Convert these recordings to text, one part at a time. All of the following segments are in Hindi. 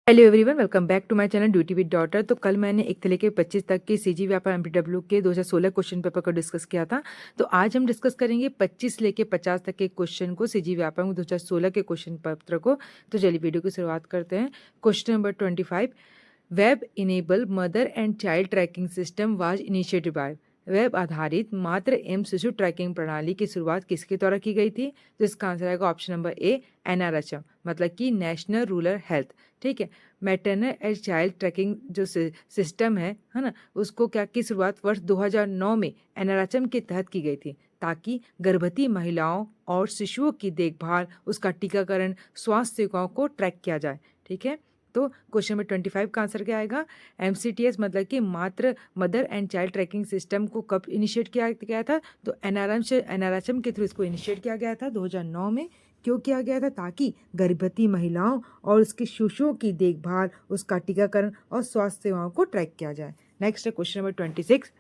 Hello everyone, welcome back to my channel duty with daughter. तो कल मैंने 1 से लेकर 25 तक के सीजी व्यापार एमपीडब्ल्यू के 2016 क्वेश्चन पेपर को डिस्कस किया था। तो आज हम डिस्कस करेंगे 25 लेके 50 तक के क्वेश्चन को, सीजी व्यापार में 2016 के क्वेश्चन पत्र को। तो चलिए वीडियो की शुरुआत करते हैं। Question number 25, web enable mother and child tracking system was initiated by. Web आधारित मातृ एवं शिशु ट्रैकिंग प्रणाली की शुरुआत किसके द्वारा की गई थी? तो इसका आंसर आएगा ऑप्शन नंबर ए, एनआरएचएम, मतलब कि नेशनल रूरल हेल्थ। ठीक है। मैटरनल एंड चाइल्ड ट्रैकिंग जो सिस्टम है ना, उसको क्या की शुरुआत वर्ष 2009 में एनआरएचएम के तहत की गई थी, ताकि गर्भवती महिलाओं और शिशुओं की देखभाल, उसका टीकाकरण, स्वास्थ्य सेवाओं को ट्रैक किया जाए। ठीक है। तो क्वेश्चन नंबर 25 का आंसर क्या आएगा? एमसीटीएस मतलब कि mother and child tracking system को कब इनिशिएट किया गया था? तो एनआरएचएम के थ्रू इसको इनिशिएट किया गया था 2009 में। क्यों किया गया था? ताकि गर्भवती महिलाओं और उसके शिशुओं की देखभाल, उसका टीकाकरण और स्वास्थ्य सेवाओं को ट्रैक किया जाए। नेक्स्ट है question number 26,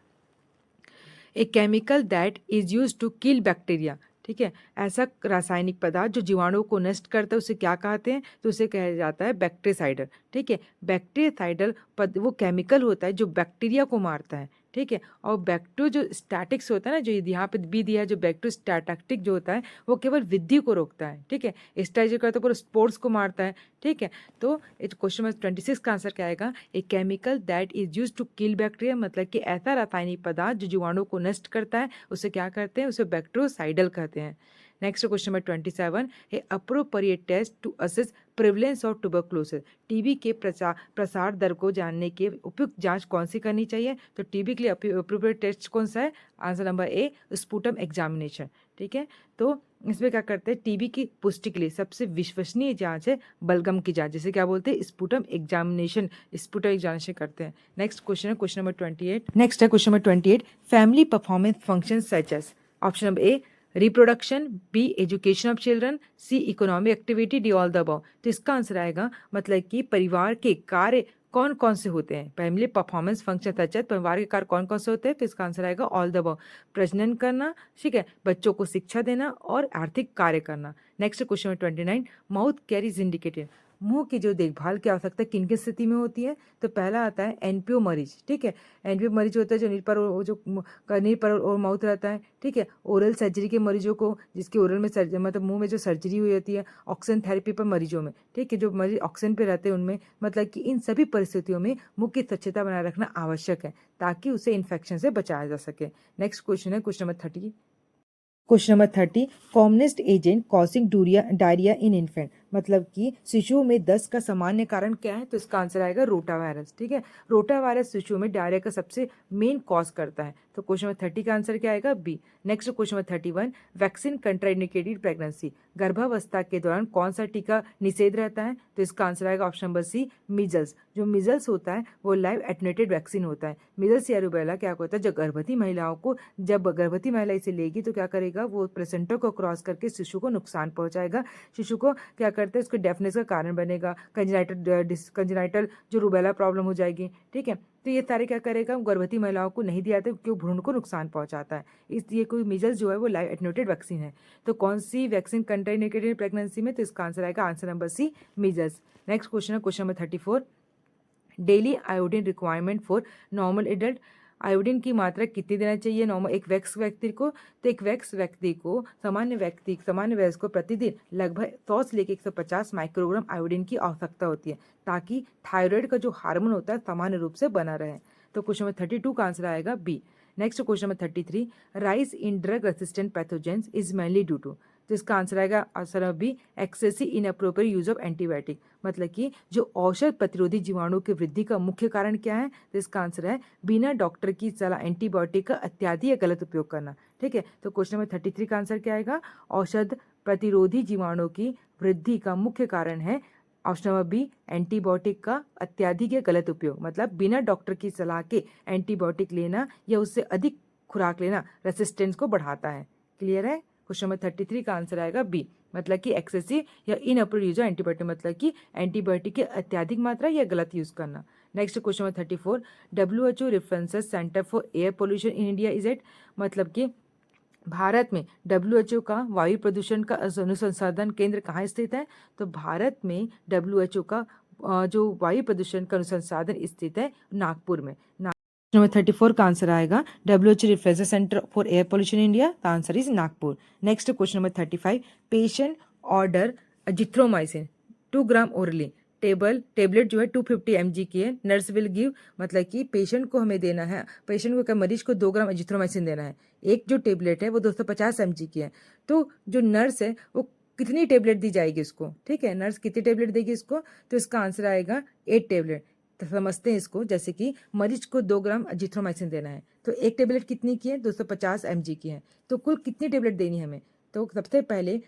a chemical that is use to kill bacteria. ठीक है। ऐसा रासायनिक पदार्थ जो जीवाणुओं को नष्ट करता है, उसे क्या कहते हैं? तो उसे कहा जाता है बैक्टीरिसाइडल। ठीक है। बैक्टीरिसाइडल पद वो केमिकल होता है जो बैक्टीरिया को मारता है। ठीक है। और बैक्टो जो स्टैटिक्स होता है ना, जो यहाँ पे बी दिया है, जो बैक्टो स्टैटिक जो होता है वो केवल वृद्धि को रोकता है। ठीक है। स्टाइल जो करता है पूरा स्पोर्ट्स को मारता है। ठीक है। तो क्वेश्चन नंबर 26 का आंसर क्या आएगा? A chemical that is use to kill bacteria, मतलब कि ऐसा रासायनिक पदार्थ जो जीवाणु को नष्ट करता है, उसे क्या करते हैं? उसे बैक्टीरियोसाइडल कहते हैं। Next question number 27, a appropriate test to assess prevalence of tuberculosis. TB के प्रसार दर को जानने के उपयुक्त जांच कौन सी करनी चाहिए? तो टीबी के लिए अप्रोप्रिएट टेस्ट कौन सा है? Answer number A, sputum examination. ठीक है। तो इसमें क्या करते हैं? टीबी की पुष्टि के लिए सबसे विश्वसनीय जांच है बलगम की जांच, जिसे क्या बोलते हैं? स्पुटम एग्जामिनेशन करते हैं। नेक्स्ट क्वेश्चन है क्वेश्चन नंबर 28। नेक्स्ट है question number 28, family performance function such as. Option number A, reproduction, B education of children, C economic activity, D all the above. तो इसका आंसर आएगा मतलब कि परिवार के कार्य कौन कौन से होते हैं? फैमिली परफॉर्मेंस फंक्शन सच है, परिवार के कार्य कौन कौन से होते हैं? तो इसका आंसर आएगा ऑल द अबव। प्रजनन करना, ठीक है, बच्चों को शिक्षा देना और आर्थिक कार्य करना। Next question 29, mouth care is indicated. मुंह की जो देखभाल की आवश्यकता किन किन स्थिति में होती है? तो पहला आता है एनपीओ मरीज। ठीक है। एनपीओ मरीज होता है जो नील पर और माउथ रहता है। ठीक है। ओरल सर्जरी के मरीजों को, जिसके ओरल में मतलब मुंह में जो सर्जरी हुई होती है, ऑक्सीजन थेरेपी पर मरीजों में, ठीक है, जो मरीज ऑक्सीजन पे रहते हैं उनमें, मतलब कि इन सभी परिस्थितियों में मुंह की स्वच्छता बनाए रखना आवश्यक है, ताकि उसे इन्फेक्शन से बचाया जा सके। नेक्स्ट क्वेश्चन है question number 30। Question number 30, commonest agent causing diarrhoea इन इन्फेंट, मतलब कि शिशुओं में दस्त का सामान्य कारण क्या है? तो इसका आंसर आएगा रोटा वायरस। ठीक है। रोटा वायरस शिशुओं में डायरिया का सबसे मेन कॉज करता है। तो क्वेश्चन नंबर 30 का आंसर क्या आएगा? B. Next question number 31, vaccine contraindicated pregnancy, गर्भावस्था के दौरान कौन सा टीका निषेध रहता है? तो इसका आंसर आएगा ऑप्शन नंबर सी, मिजल्स। जो मिजल्स होता है वो लाइव एटेन्यूएटेड वैक्सीन होता है। मिजल्स या रूबेला क्या होता है? जब गर्भवती महिला इसे लेगी तो क्या करेगा? वो प्लेसेंटा को क्रॉस करके शिशु को नुकसान पहुंचाएगा। शिशु को क्या करते हैं? उसको डेफनेस का कारण बनेगा, कंजेनाइटल जो रूबेला प्रॉब्लम हो जाएगी। ठीक है। तो ये सारे क्या करेगा? गर्भवती महिलाओं को नहीं दिया जाता क्योंकि भ्रूण को नुकसान पहुंचाता है। इसलिए कोई मिजल्स जो है वो लाइव एटेन्यूएटेड वैक्सीन है। तो कौन सी वैक्सीन कंट्राइंडिकेटेड प्रेगनेंसी में? तो इसका आंसर आएगा answer number C, measles. Next question है question number 34, daily iodine requirement for normal adult. Iodine की मात्रा कितनी देना चाहिए नॉर्मल एक वयस्क व्यक्ति को? तो एक वयस्क व्यक्ति को, सामान्य वयस्क को प्रतिदिन लगभग 100 से लेकर 150 माइक्रोग्राम आयोडीन की आवश्यकता होती है, ताकि थायराइड का जो हार्मोन होता है सामान्य रूप से बना रहे। तो क्वेश्चन नंबर 32 का आंसर आएगा B. Next question number 33, rise in drug resistant pathogens is mainly due to. तो इसका आंसर आएगा answer B, excessive inappropriate use of antibiotic, मतलब कि जो औषध प्रतिरोधी जीवाणु की वृद्धि का मुख्य कारण क्या है? तो इसका आंसर है बिना डॉक्टर की सलाह एंटीबायोटिक का अत्याधिक या गलत उपयोग करना। ठीक है। तो क्वेश्चन नंबर 33 का आंसर क्या आएगा? औषध प्रतिरोधी जीवाणु की वृद्धि का मुख्य कारण है ऑप्शन नंबर बी, एंटीबायोटिक का अत्याधिक या गलत उपयोग, मतलब बिना डॉक्टर की सलाह के एंटीबायोटिक लेना या उससे अधिक खुराक लेना रेसिस्टेंस को बढ़ाता है। क्लियर है? क्वेश्चन नंबर 33 का आंसर आएगा बी, मतलब कि एक्सेसिव या इनअप्रोप्रिएट यूज ऑफ एंटीबायोटिक, मतलब कि एंटीबायोटिक की अत्याधिक मात्रा या गलत यूज करना। Next question number 34, WHO references centre for air pollution in India is at, मतलब कि भारत में WHO का वायु प्रदूषण का अनुसंधान केंद्र कहाँ स्थित है? तो भारत में WHO का जो वायु प्रदूषण का अनुसंधान स्थित है नागपुर में। नंबर 34 का आंसर आएगा WHO reference centre for air pollution India, the answer is Nagpur. Next question number 35, patient order azithromycin 2 gram orally, tablet जो है 250 mg की है, नर्स विल गिव, मतलब कि पेशेंट को हमें देना है, पेशेंट को क्या, मरीज को 2 ग्राम अजिथ्रोमाइसिन देना है। एक जो टेबलेट है वो 250 mg की है, तो जो नर्स है वो कितनी टेबलेट दी जाएगी उसको, ठीक है, नर्स कितनी टेबलेट देगी इसको, तो इसका आंसर आएगा 8 टेबलेट। तो समझते हैं इसको, जैसे कि मरीज को 2 ग्राम अजिथ्रोमाइसिन देना है, तो एक टेबलेट कितनी की है, 250 mg की है, तो कुल कितनी टेबलेट देनी है हमें, तो सबसे पहले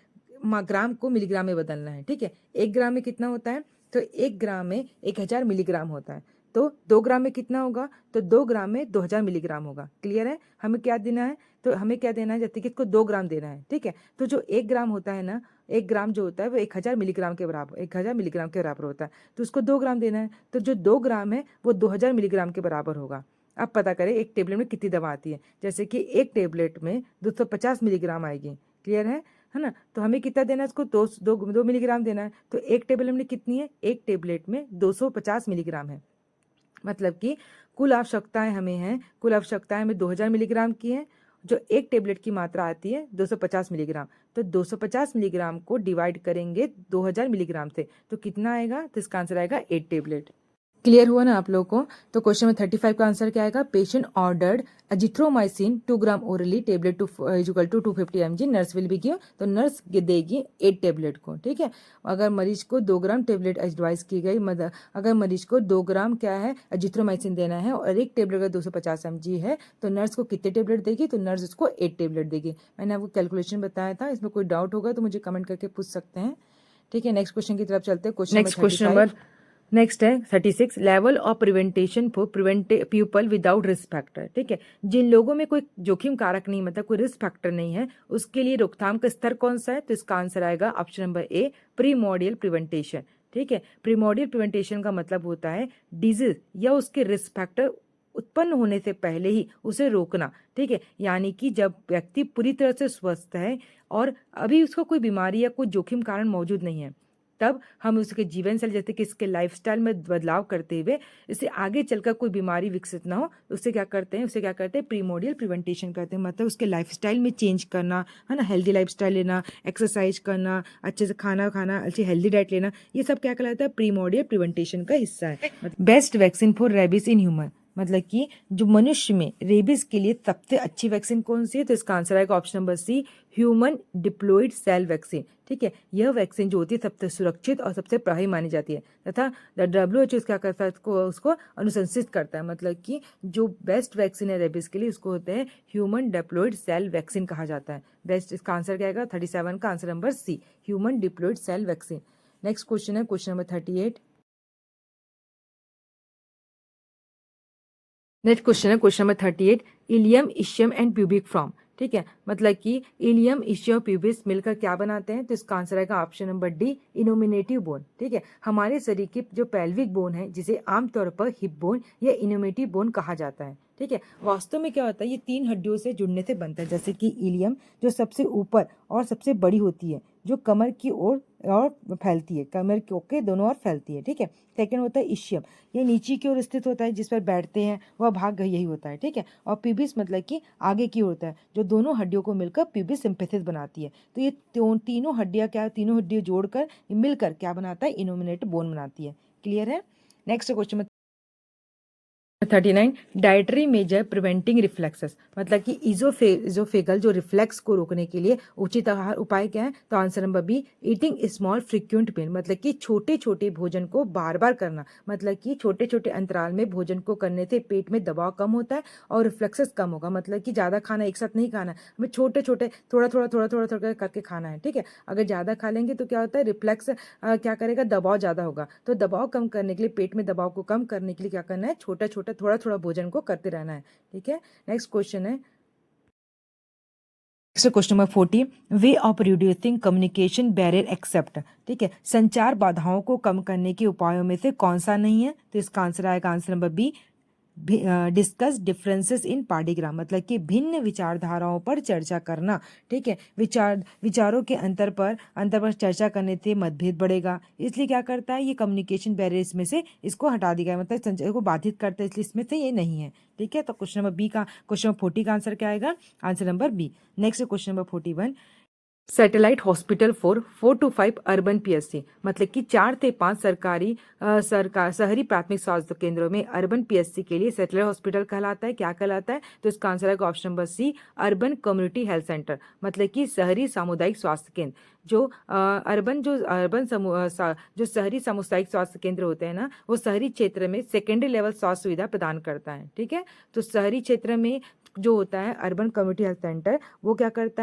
ग्राम को मिलीग्राम में बदलना है, ठीक है। 1 ग्राम में कितना होता है, तो 1 ग्राम में 1000 मिलीग्राम होता है, तो 2 ग्राम में कितना होगा, तो 2 ग्राम में 2000 मिलीग्राम होगा। क्लियर है, हमें क्या देना है, तो हमें क्या देना है, जैसे कि इसको 2 ग्राम देना है, ठीक है। तो जो 1 ग्राम होता है ना, 1 ग्राम जो होता है वो 1000 मिलीग्राम के बराबर, 1000 मिलीग्राम के बराबर होता है, तो उसको 2 ग्राम देना है, तो जो 2 ग्राम है वो 2000 मिलीग्राम के बराबर होगा। अब पता करें एक टेबलेट में कितनी दवा आती है, जैसे कि एक टेबलेट में 250 मिलीग्राम आएगी। क्लियर है ना, तो हमें कितना देना है इसको, 2 मिलीग्राम देना है, तो एक टेबलेट में कितनी है, एक टेबलेट में 250 मिलीग्राम है, मतलब कि कुल आवश्यकताएं हमें 2000 मिलीग्राम की है, जो एक टेबलेट की मात्रा आती है 250 मिलीग्राम, तो 250 मिलीग्राम को डिवाइड करेंगे 2000 मिलीग्राम से, तो कितना आएगा, तो इसका आंसर आएगा 8 टेबलेट। क्लियर हुआ ना आप लोगों को, तो क्वेश्चन में 35 का आंसर क्या आएगा, patient ordered azithromycin 2 gram orally, tablet equal to 250 mg, nurse will be give, तो नर्स देगी 8 टेबलेट को, ठीक है। अगर मरीज को 2 ग्राम टेबलेट एडवाइस की गई, मतलब अगर मरीज को 2 ग्राम क्या है अजिथ्रोमाइसिन देना है और एक टेबलेट अगर 250 mg है, तो नर्स को कितने टेबलेट देगी, तो नर्स उसको 8 टेबलेट देगी। मैंने आपको कैलकुलेशन बताया था, इसमें कोई डाउट होगा तो मुझे कमेंट करके पूछ सकते हैं, ठीक है। नेक्स्ट क्वेश्चन की तरफ चलते हैं, क्वेश्चन नंबर नेक्स्ट है 36, level of prevention for people without risk factor, ठीक है। जिन लोगों में कोई जोखिम कारक नहीं, मतलब कोई रिस्क फैक्टर नहीं है, उसके लिए रोकथाम का स्तर कौन सा है, तो इसका आंसर आएगा ऑप्शन नंबर ए, प्रीमोडियल प्रिवेंटेशन, ठीक है। प्रीमोडियल प्रिवेंटेशन का मतलब होता है डिजीज या उसके रिस्क फैक्टर उत्पन्न होने से पहले ही उसे रोकना, ठीक है। यानी कि जब व्यक्ति पूरी तरह से स्वस्थ है और अभी उसको कोई बीमारी या कोई जोखिम कारण मौजूद नहीं है, तब हम उसके जीवन शैली, जैसे कि इसके लाइफस्टाइल में बदलाव करते हुए इससे आगे चलकर कोई बीमारी विकसित ना हो, उसे क्या करते हैं प्रीमोडियल प्रिवेंटेशन करते हैं, मतलब उसके लाइफस्टाइल में चेंज करना, है ना, हेल्दी लाइफस्टाइल लेना, एक्सरसाइज करना, अच्छे से खाना खाना, अच्छी हेल्दी डाइट लेना, ये सब क्या कहलाता है, प्रीमोडियल प्रिवेंटेशन का हिस्सा है। Best vaccine for rabies in human, मतलब कि जो मनुष्य में रेबीज के लिए सबसे अच्छी वैक्सीन कौन सी है, तो इसका आंसर आएगा option number C, human diploid cell vaccine, ठीक है। यह वैक्सीन जो होती है सबसे सुरक्षित और सबसे प्रभावी मानी जाती है, तथा WHO क्या करता है, उसको अनुशंसित करता है, मतलब कि जो बेस्ट वैक्सीन है रेबीज के लिए उसको होते हैं ह्यूमन डिप्लॉयड सेल वैक्सीन कहा जाता है। बेस्ट, इसका आंसर क्या आएगा, 37 का answer number C, human diploid cell vaccine. Next question है क्वेश्चन नंबर 38। नेक्स्ट क्वेश्चन है question number 38, ilium, ischium and pubic from, ठीक है, मतलब कि इलियम, इशियम और प्यूबिस मिलकर क्या बनाते हैं, तो इसका आंसर आएगा ऑप्शन नंबर डी, इनोमिनेटिव बोन, ठीक है। हमारे शरीर की जो पेल्विक बोन है, जिसे आमतौर पर हिप बोन या इनोमिनेटिव बोन कहा जाता है, ठीक है। वास्तव में क्या होता है, ये 3 हड्डियों से जुड़ने से बनता है, जैसे कि इलियम जो सबसे ऊपर और सबसे बड़ी होती है, जो कमर की ओर और फैलती है, कमर के दोनों ओर फैलती है, ठीक है। सेकंड होता है इशियम, ये नीचे की ओर स्थित होता है, जिस पर बैठते हैं वह भाग यही होता है, ठीक है। और प्यूबिस मतलब कि आगे की ओर होता है, जो दोनों हड्डियों को मिलकर प्यूबिस सिम्फिसिस बनाती है। तो ये तीनों हड्डियां क्या, तीनों हड्डियां जोड़कर मिलकर क्या बनाता है, इनोमिनेटिव बोन बनाती है। क्लियर है। Next question 39, dietary measure preventing reflexes, मतलब कि इजोफेगल जो रिफ्लेक्स को रोकने के लिए उचित आहार उपाय क्या है, तो answer number B, eating small frequent meal, मतलब कि छोटे छोटे भोजन को बार बार करना, मतलब कि छोटे छोटे अंतराल में भोजन को करने से पेट में दबाव कम होता है और रिफ्लेक्सेस कम होगा, मतलब कि ज़्यादा खाना एक साथ नहीं खाना है, हमें छोटे छोटे थोड़ा करके खाना है, ठीक है। अगर ज़्यादा खा लेंगे तो क्या होता है, रिफ्लेक्स क्या करेगा, दबाव ज़्यादा होगा, तो दबाव कम करने के लिए, पेट में दबाव को कम करने के लिए क्या करना है, छोटा छोटा थोड़ा थोड़ा भोजन को करते रहना है, ठीक है। नेक्स्ट क्वेश्चन है question number 40, way of reducing communication barrier except, ठीक है, संचार बाधाओं को कम करने के उपायों में से कौन सा नहीं है, तो इसका आंसर आएगा answer number B, discuss differences in partogram, मतलब कि भिन्न विचारधाराओं पर चर्चा करना। ठीक है, विचारों के अंतर पर चर्चा करने से मतभेद बढ़ेगा, इसलिए क्या करता है ये कम्युनिकेशन बैरियर्स में से इसको हटा दिया गया, मतलब संचार को बाधित करता है, इसलिए इसमें से ये नहीं है। ठीक है, तो क्वेश्चन नंबर 40 का आंसर क्या आएगा? Answer number B. Next question number 41, satellite hospital for 4 to 5 urban PSC, मतलब कि 4 से 5 शहरी प्राथमिक स्वास्थ्य केंद्रों में अर्बन पीएससी के लिए सैटेलाइट हॉस्पिटल कहलाता है। क्या कहलाता है? तो इसका आंसर है option number C, urban community health centre, मतलब कि शहरी सामुदायिक स्वास्थ्य केंद्र। जो शहरी सामुदायिक स्वास्थ्य केंद्र होते हैं ना, वो शहरी क्षेत्र में सेकेंडरी लेवल स्वास्थ्य सुविधा प्रदान करता है। ठीक है, तो शहरी क्षेत्र में जो होता है अर्बन कम्युनिटी हेल्थ सेंटर, वो क्या करता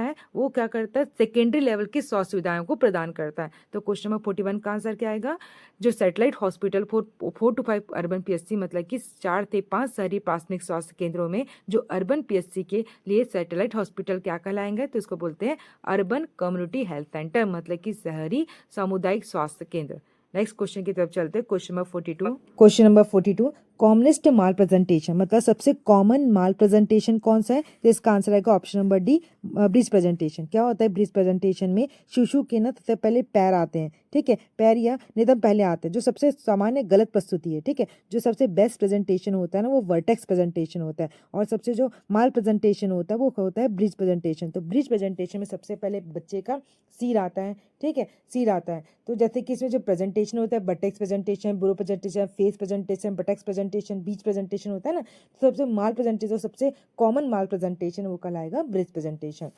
है सेकेंडरी लेवल की स्वास्थ्य सुविधाओं को प्रदान करता है। तो क्वेश्चन नंबर 41 का आंसर क्या आएगा? जो satellite hospital 4 to 5 urban PSC, मतलब कि 4 से 5 शहरी प्राथमिक स्वास्थ्य केंद्रों में जो अर्बन पीएससी के लिए सैटेलाइट हॉस्पिटल क्या कहलाएंगे? तो इसको बोलते हैं अर्बन कम्युनिटी हेल्थ सेंटर, मतलब कि शहरी सामुदायिक स्वास्थ्य केंद्र। नेक्स्ट क्वेश्चन की तरफ चलते हैं, क्वेश्चन नंबर 42, कॉमनेस्ट माल प्रेजेंटेशन, मतलब सबसे कॉमन माल प्रेजेंटेशन कौन सा है? तो इसका आंसर आएगा option number D, bridge presentation. क्या होता है ब्रिज प्रेजेंटेशन में? शिशु के ना सबसे पहले पैर आते हैं, ठीक है, पैर या नितंब पहले आते हैं, जो सबसे सामान्य गलत प्रस्तुति है। ठीक है, जो सबसे बेस्ट प्रेजेंटेशन होता है ना, वो वर्टेक्स प्रेजेंटेशन होता है, और सबसे जो माल प्रेजेंटेशन होता है वो होता है ब्रिज प्रेजेंटेशन। तो ब्रिज प्रेजेंटेशन में सबसे पहले बच्चे का सिर आता है, ठीक है, सिर आता है। तो जैसे कि इसमें जो प्रेजेंटेशन होता है, vertex presentation, brow presentation, face presentation, vertex presentation, breech presentation होता है ना, तो सबसे माल प्रेजेंटेशन, सबसे कॉमन माल प्रेजेंटेशन वो कहलाएगा ब्रिज प्रेजेंटेशन।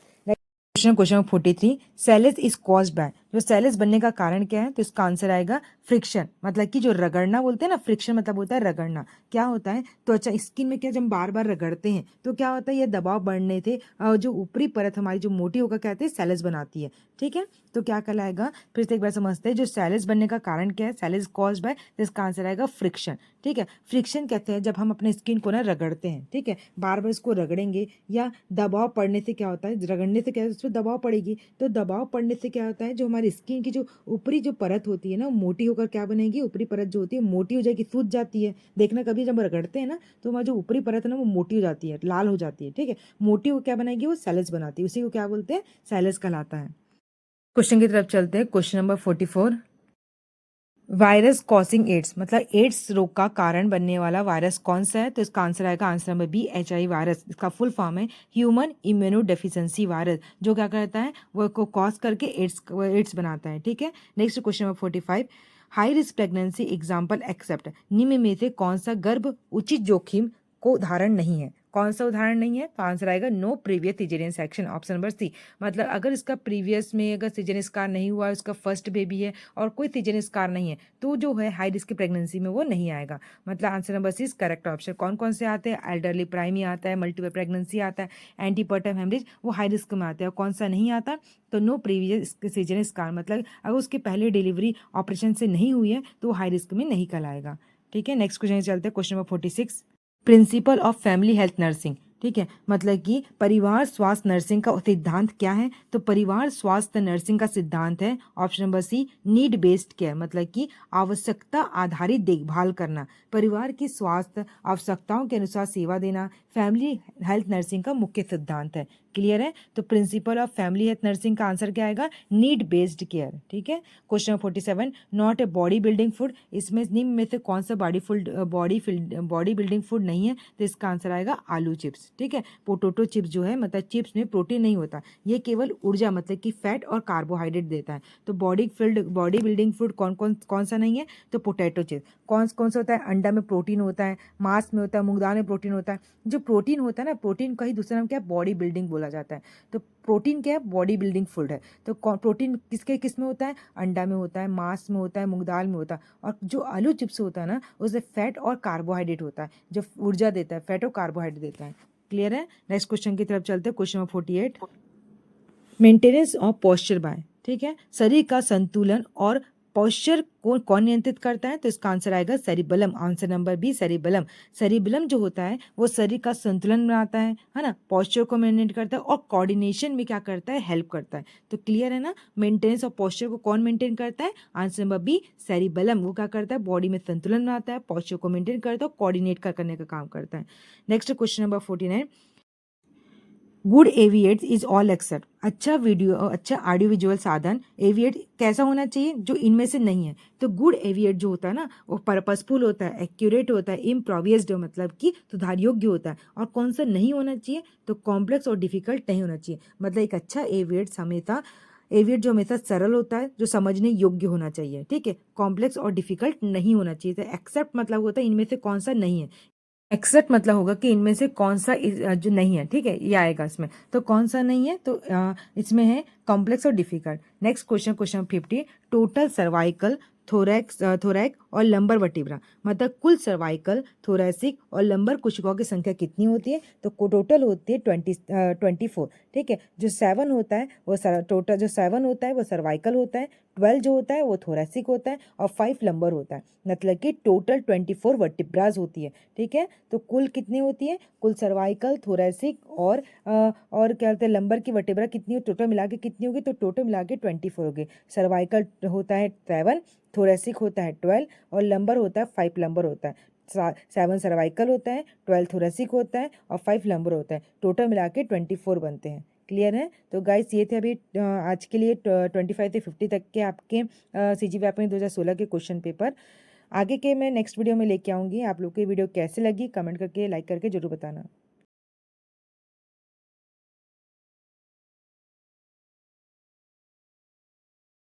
क्वेश्चन 43, सेलेस इज कॉज्ड बाय, जो सेलेस बनने का कारण क्या है? तो इसका आंसर आएगा फ्रिक्शन, मतलब कि जो रगड़ना बोलते हैं ना, फ्रिक्शन मतलब होता है रगड़ना। क्या होता है? तो अच्छा, स्किन में क्या, जब बार बार रगड़ते हैं तो क्या होता है, ये दबाव बढ़ने से जो ऊपरी परत हमारी जो मोटी होकर कहते हैं सेलेस बनाती है। ठीक है, तो क्या कहलाएगा? फिर से एक बार समझते हैं, जो सेलेस बनने का कारण क्या है? सेलेस कॉज्ड बाय, तो इसका आंसर आएगा फ्रिक्शन। ठीक है, फ्रिक्शन कहते हैं जब हम अपने स्किन को ना रगड़ते हैं, ठीक है, बार बार इसको रगड़ेंगे या दबाव पड़ने से क्या होता है, रगड़ने से क्या है, उसमें दबाव पड़ेगी, तो दबाव पड़ने से क्या होता है, जो हमारी स्किन की जो ऊपरी जो परत होती है ना, मोटी होकर क्या बनेगी, ऊपरी परत जो होती है मोटी हो जाएगी, सूज जाती है। देखना कभी जब रगड़ते हैं ना, तो हमारी जो ऊपरी परत है ना, वो मोटी हो जाती है, लाल हो जाती है। ठीक है, मोटी हो क्या बनाएगी, वो सेलेस बनाती है, उसी को क्या बोलते हैं? सेलेस कहलाता है। क्वेश्चन की तरफ चलते हैं, question number 44, virus causing AIDS, मतलब एड्स रोग का कारण बनने वाला वायरस कौन सा है? तो इसका आंसर आएगा answer number B, HIV virus. इसका फुल फॉर्म है ह्यूमन इम्यूनो डेफिशिएंसी वायरस, जो क्या करता है, वो को कॉज करके एड्स बनाता है। ठीक है, next question number 45, high risk pregnancy example except, निम्न में से कौन सा गर्भ उचित जोखिम को उदाहरण नहीं है? कौन सा उदाहरण नहीं है? तो आंसर आएगा no previous caesarean section, option number C. मतलब अगर इसका प्रीवियस में अगर सिजेरियन स्कार नहीं हुआ, इसका फर्स्ट बेबी है और कोई सिजेरियन स्कार नहीं है, तो जो है हाई रिस्क प्रेगनेंसी में वो नहीं आएगा। मतलब answer number C is correct option. कौन कौन से आते हैं? एल्डरली प्राइमी आता है, मल्टीपल प्रेगनेंसी आता है, एंटीपर्टम हेमरेज, वो हाई रिस्क में आते हैं। कौन सा नहीं आता? तो नो प्रीवियस सिजेरियन स्कार, मतलब अगर उसकी पहले डिलीवरी ऑपरेशन से नहीं हुई है तो वो हाई रिस्क में नहीं कहलाएगा। ठीक है, नेक्स्ट क्वेश्चन चलते हैं, question number 46, principle of family health nursing. ठीक है, मतलब कि परिवार स्वास्थ्य नर्सिंग का सिद्धांत क्या है? तो परिवार स्वास्थ्य नर्सिंग का सिद्धांत है option number C, need based care, मतलब कि आवश्यकता आधारित देखभाल करना, परिवार की स्वास्थ्य आवश्यकताओं के अनुसार सेवा देना फैमिली हेल्थ नर्सिंग का मुख्य सिद्धांत है। क्लियर है? तो principle of family health nursing का आंसर क्या आएगा? Need based care. ठीक है, question 47, not a body building food, इसमें निम्न में से कौन सा बॉडी बिल्डिंग फूड नहीं है? तो इसका आंसर आएगा आलू चिप्स। ठीक है, पोटैटो चिप्स जो है, मतलब चिप्स में प्रोटीन नहीं होता, ये केवल ऊर्जा मतलब कि फैट और कार्बोहाइड्रेट देता है। तो बॉडी बिल्डिंग फूड कौन सा नहीं है? तो पोटैटो चिप्स। कौन सा होता है? अंडा में प्रोटीन होता है, मांस में होता है, मूंग दाल में प्रोटीन होता है। जो प्रोटीन होता है ना, प्रोटीन का ही दूसरा नाम क्या है? बॉडी बिल्डिंग बोला जाता है। तो प्रोटीन क्या है? बॉडी बिल्डिंग फूड है। तो प्रोटीन किस में होता है? अंडा में होता है, मांस में होता है, मूंग दाल में होता है। और जो आलू चिप्स होता है ना, उसमें फैट और कार्बोहाइड्रेट होता है, जो ऊर्जा देता है, फैट और कार्बोहाइड्रेट देता है। क्लियर है? नेक्स्ट क्वेश्चन की तरफ चलते हैं, question number 48, maintenance of posture by, ठीक है, शरीर का संतुलन और पॉस्चर को कौन नियंत्रित करता है? तो इसका आंसर आएगा cerebellum. Answer number B cerebellum. Cerebellum जो होता है वो शरीर का संतुलन बनाता है ना, पॉस्चर को मेंटेन करता है और कोऑर्डिनेशन में क्या करता है? हेल्प करता है। तो क्लियर है ना, मेंटेनेंस ऑफ पॉस्चर को कौन मेंटेन करता है? Answer number B cerebellum. वो क्या करता है? बॉडी में संतुलन बनाता है, पॉस्चर को मेंटेन करता है और कोऑर्डिनेट करने का काम करता है। Next question number 49, good AV aids is all except. अच्छा ऑडियो विजुअल साधन एविएट कैसा होना चाहिए? जो इनमें से नहीं है। तो गुड एविएट जो होता है ना वो पर्पसफुल होता है, एक्यूरेट होता है, इम्प्रोवियस्ड मतलब कि सुधार योग्य होता है। और कौन सा नहीं होना चाहिए? तो कॉम्प्लेक्स और डिफिकल्ट नहीं होना चाहिए। मतलब एक अच्छा एविएट जो हमेशा सरल होता है, जो समझने योग्य होना चाहिए, ठीक है, कॉम्प्लेक्स और डिफिकल्ट नहीं होना चाहिए। तो एक्सेप्ट मतलब होता है इनमें से कौन सा नहीं है। एक्सेप्ट मतलब होगा कि इनमें से कौन सा जो नहीं है, ठीक है, ये आएगा इसमें। तो कौन सा नहीं है? तो इसमें है कॉम्प्लेक्स और difficult. Next question, question 50, total cervical thoracic और लंबर वर्टिब्रा, मतलब कुल सर्वाइकल, थोरैसिक और लंबर कोशिकाओं की संख्या कितनी होती है? तो टोटल होती है 24, ठीक है। जो 7 होता है वो टोटल जो 7 होता है वो सर्वाइकल होता है, 12 जो होता है वो थोरैसिक होता है और 5 लंबर होता है। मतलब कि टोटल 24 वर्टिब्राज होती है, ठीक है। तो कुल कितनी होती है? कुल सर्वाइकल, थोरैसिक और क्या कहते हैं लंबर की वर्टिब्रा कितनी टोटल मिला के कितनी होगी? तो टोटल मिला के 24 होगी। सर्वाइकल होता है 7, थोरैसिक होता है 12 और लंबर होता है 5 लंबर होता है। 7 सर्वाइकल होता है, 12 थोरैसिक होता है और 5 लंबर होता है। टोटल मिला के 24 बनते हैं। क्लियर है? तो गाइस ये थे अभी आज के लिए 25 से 50 तक के आपके सीजी व्यापनी 2016 के क्वेश्चन पेपर। आगे के मैं नेक्स्ट वीडियो में लेके आऊँगी। आप लोग को ये वीडियो कैसे लगी कमेंट करके, लाइक करके जरूर बताना।